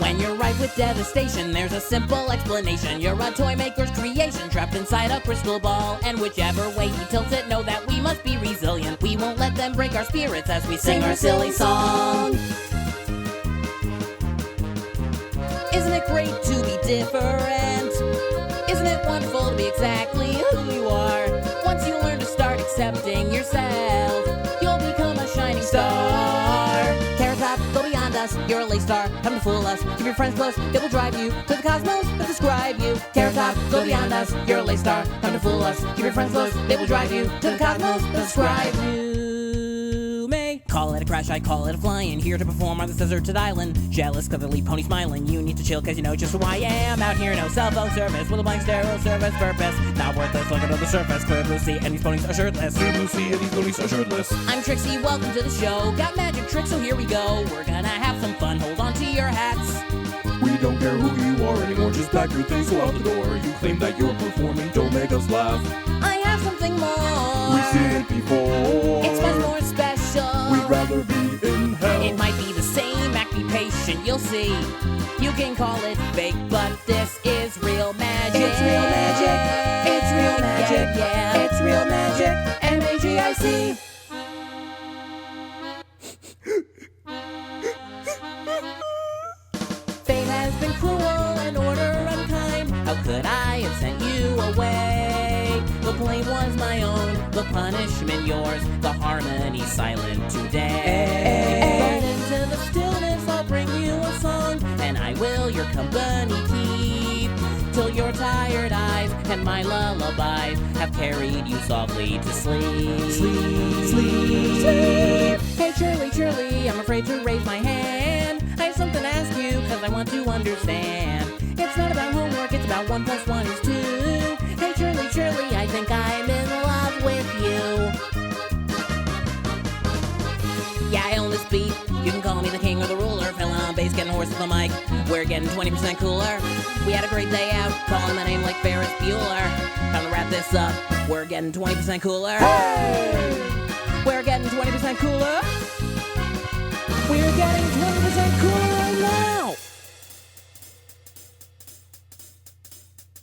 When you're ripe with devastation, there's a simple explanation. You're a toy maker's creation, trapped inside a crystal ball. And whichever way he tilts it, know that we must be resilient. We won't let them break our spirits as we sing our silly song. Isn't it great to be different? Isn't it wonderful to be exactly who you are? Once you learn to start accepting yourself, you'll become a shining star. Carrot Top, go beyond us, you're a lace star, come to fool us. Keep your friends close, they will drive you to the cosmos that describe you. Carrot Top, go beyond us, you're a lace star, come to fool us. Keep your friends close, they will drive you to the cosmos that describe you. Call it a crash, I call it a flying. Here to perform on this deserted island. Jealous cause I leave pony smiling. You need to chill cause you know just who I am. Out here, no cell phone service with a blank sterile service purpose. Not worthless, look under the surface. Clear blue sea and these ponies are shirtless. Clear blue sea and these ponies are shirtless. I'm Trixie, welcome to the show. Got magic tricks, so here we go. We're gonna have some fun, hold on to your hats. We don't care who you are anymore, just pack your things, go out the door. You claim that you're performing, don't make us laugh. I have something more. We've seen it before. It's much more special. We'd rather be in hell. It might be the same act, be patient, you'll see. You can call it fake, but this is real magic. It's real magic. It's real magic. Yeah. It's real magic. MAGIC. Fate has been cruel and order unkind. How could I have sent you away? The blame was my own, the punishment yours, the harmony silent today. But into the stillness I'll bring you a song, and I will your company keep, till your tired eyes and my lullabies have carried you softly to sleep. Sleep, sleep, sleep. Hey Shirley, Shirley, I'm afraid to raise my hand. I have something to ask you, cause I want to understand. It's not about homework, it's about 1 + 1 is 2. Hey Shirley, Shirley, I think I'm in love with you. Yeah, I own this beat. You can call me the king or the ruler. Fell on bass, getting hoarse with the mic. We're getting 20% cooler. We had a great day out, calling my name like Ferris Bueller. Time to wrap this up. We're getting 20% cooler. Hey! We're getting 20% cooler. We're getting 20% cooler right now.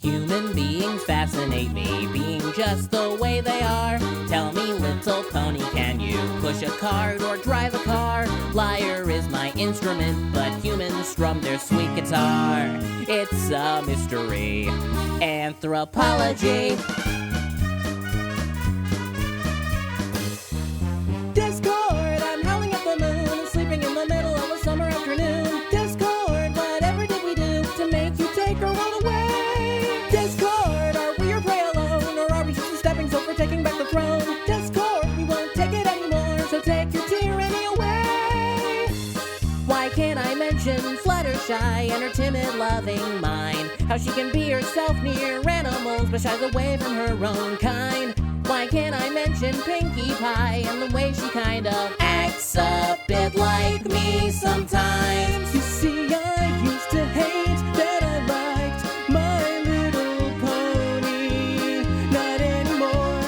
Human beings fascinate me, being just the way they are. Tell me, little pony, can you push a cart or drive a car? Lyre is my instrument, but humans strum their sweet guitar. It's a mystery. Anthropology. Discord, I'm howling at the moon and sleeping in the middle of a summer afternoon. Discord, whatever did we do to make you take our world away? Discord, are we your prey alone, or are we just a stepping stone for taking back the throne? Discord, we won't take it anymore, so take your tyranny away. Why can't I mention Fluttershy and her timid, loving mind? How she can be herself near animals, but shies away from her own kind. Why can't I mention Pinkie Pie and the way she kind of acts a bit like me sometimes? You see, I used to hate that I liked My Little Pony. Not anymore,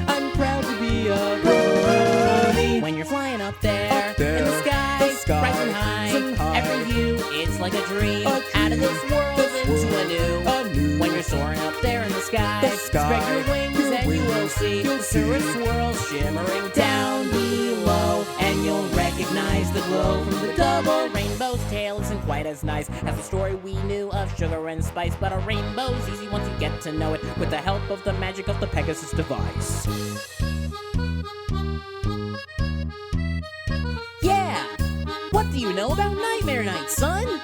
I'm proud to be a pony. When you're flying up there in the sky, rising high, every view, it's like a dream. Out of this world into a new. When you're soaring up there in the sky, spread your wings and you will see the tourist swirl shimmering down below. And you'll recognize the glow from the double rainbow's tail. Isn't quite as nice as the story we knew of sugar and spice, but a rainbow's easy once you get to know it with the help of the magic of the Pegasus device. Yeah! What do you know about Nightmare Night, son?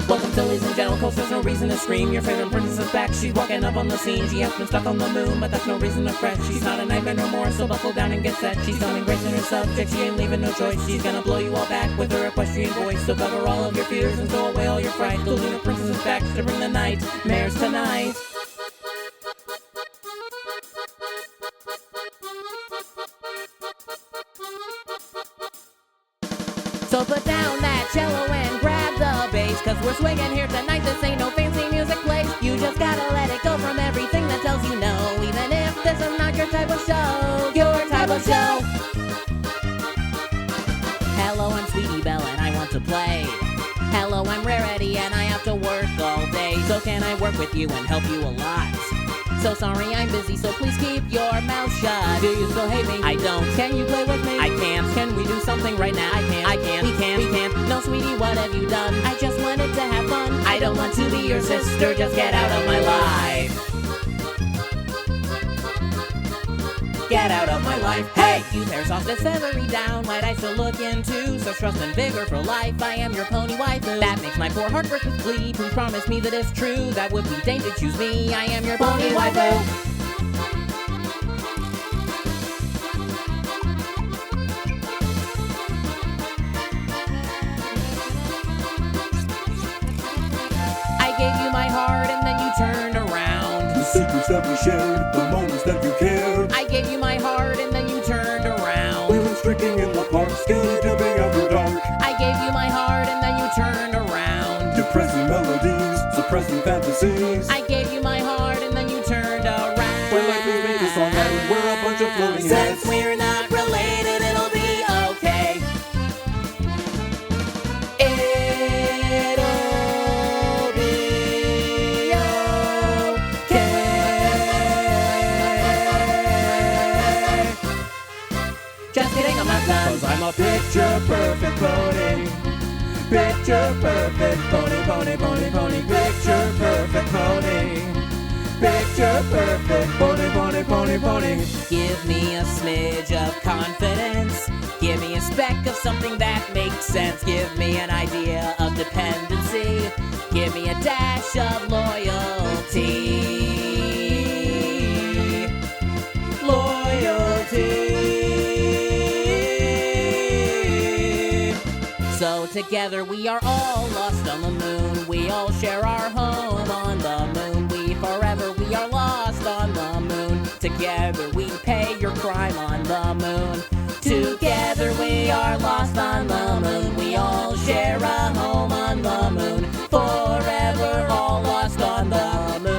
Welcome to Ladies and General Coast, there's no reason to scream. Your favorite princess is back, she's walking up on the scene. She has been stuck on the moon, but that's no reason to fret. She's not a nightmare no more, so buckle down and get set. She's stunning grace in her subject, she ain't leaving no choice. She's gonna blow you all back with her equestrian voice. So cover all of your fears and throw away all your fright. The lunar princess is back to bring the nightmares tonight. So put down that cello and grab the bass, cause we're swinging here tonight, this ain't no fancy music place. You just gotta let it go from everything that tells you no, even if this is not your type of show, your type of show. Hello, I'm Sweetie Belle and I want to play. Hello, I'm Rare already and I have to work all day. So can I work with you and help you a lot? So sorry I'm busy, so please keep your mouth shut. Do you still hate me? I don't. Can you play with me? I can't. Can we do something right now? I can't. I can't. We can't. We can't. No, sweetie, what have you done? I just wanted to have fun. I don't want to be your sister, just get out of my life. Get out of my life, hey! You hair sauce is celery down, might I still look into such trust and vigor for life? I am your pony waifu. That makes my poor heart burst with glee. Please promise me that it's true. That would be Dane to choose me. I am your pony waifu. I gave you my heart and then you turned around. The secrets that we shared, the moments that you cared. I gave you my heart and then you turned around. We went tricking in the park, skinny dipping after dark. I gave you my heart and then you turned around. Depressing melodies, suppressing fantasies. I gave you my heart and then you turned around. We're like we made a song and we're a bunch of floating heads. Since we're not related, it'll be okay. It'll be okay. Just kidding, I'm not done. 'Cause I'm a picture perfect pony. Picture perfect pony, pony, pony, pony. Picture perfect pony. Picture perfect pony, pony, pony, pony. Give me a smidge of confidence. Give me a speck of something that makes sense. Give me an idea of dependency. Give me a dash of loyalty. Loyalty. So together we are all lost on the moon. We all share our home on the moon. We are lost on the moon. Together we pay your crime on the moon. Together we are lost on the moon. We all share a home on the moon. Forever all lost on the moon.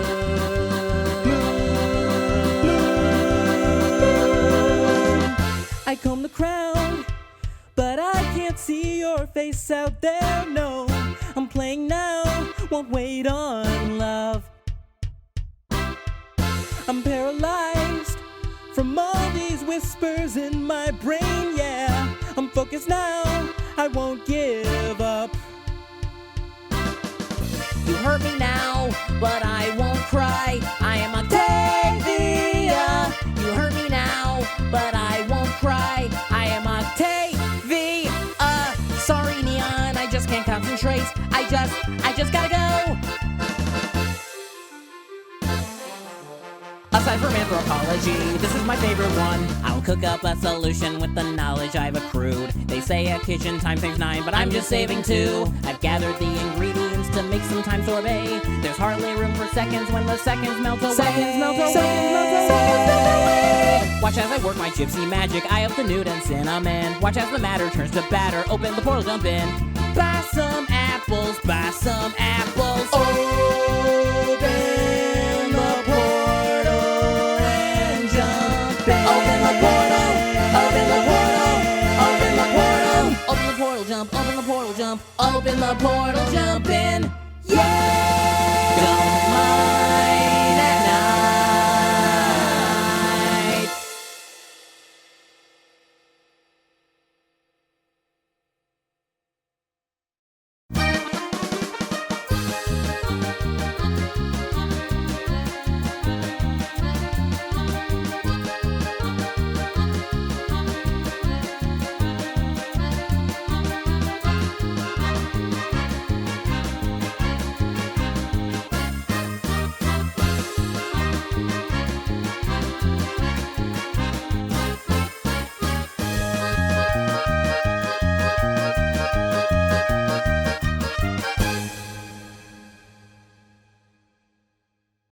I comb the crowd, but I can't see your face out there, no. I'm playing now, won't wait on love. I'm paralyzed from all these whispers in my brain, yeah. I'm focused now, I won't give up. You hurt me now, but I won't cry. I am Octavia. You hurt me now, but I won't cry. I am Octavia. Sorry, Neon, I just can't concentrate. I just gotta go. Aside from anthropology, this is my favorite one. I'll cook up a solution with the knowledge I've accrued. They say a kitchen time saves 9, but I'm just saving 2. I've gathered the ingredients to make some time sorbet. There's hardly room for seconds when the seconds melt away. Seconds melt away. Seconds melt away. Watch as I work my gypsy magic. Eye of the nude and cinnamon. Watch as the matter turns to batter. Open the portal, jump in. Buy some apples. Buy some apples. Open the portal and jump in. Open the portal. Open the portal. Open the portal. Open the portal, jump. Open the portal, jump. Open the portal, jump in.